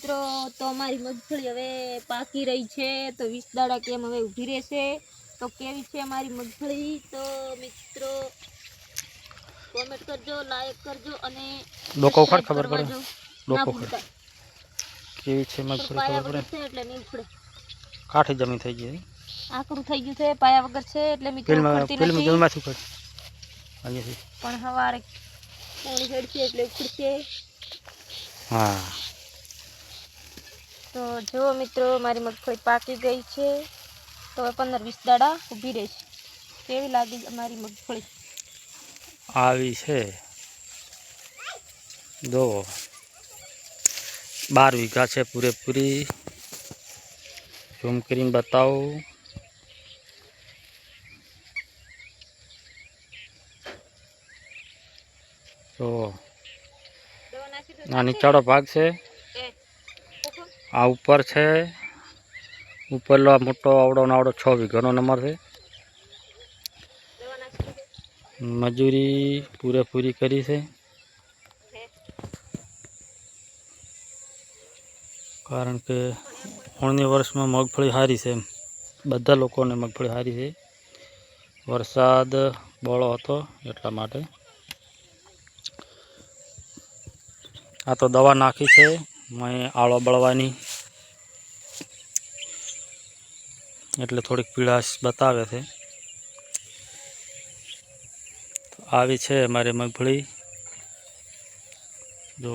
મિત્રો તો અમારી મગફળી હવે પાકી રહી છે તો 20 દાડા કેમ હવે ઊભી રહેશે તો કેવી છે અમારી મગફળી તો મિત્રો કોમેન્ટ કરજો લાઈક કરજો અને ડોકો ઉખાડ ખબર પડે ના ડોકો ભૂલતા કેવી છે મગફળી પાયા ખબર વગર છે એટલે નહીં ઉખડે કાઠી જમીન થઈ ગઈ આકરું થઈ ગયું છે પાયા વગર છે એટલે મિત્રો ઉખડતી ફિલ્મ નથી જમીનમાંથી ઉખડ અહીંયાથી પણ હવારે પાણી ચડશે એટલે ઉખડશે હા તો જો મિત્રો મારી મગફળી પાકી ગઈ છે તો 15-20 દાડા ઊભી રહેશે કેવી લાગી અમારી મગફળી આવી છે જો 12 વીઘા છે પૂરેપૂરી ઝૂમ કરીને બતાવું તો આ નીચાળો ભાગ છે આ ઉપર છે ઉપરનો મોટો આવડો 6 વીઘાનો નંબર છે મજૂરી પૂરેપૂરી કરી છે કારણ કે 19 વર્ષમાં મગફળી સારી છે બધા લોકોને મગફળી સારી છે વરસાદ બળો હતો એટલા માટે આ તો દવા નાખી છે મેં આળો બળવાની એટલે થોડીક પીળાશ બતાવે છે આવી છે અમારી મગફળી જો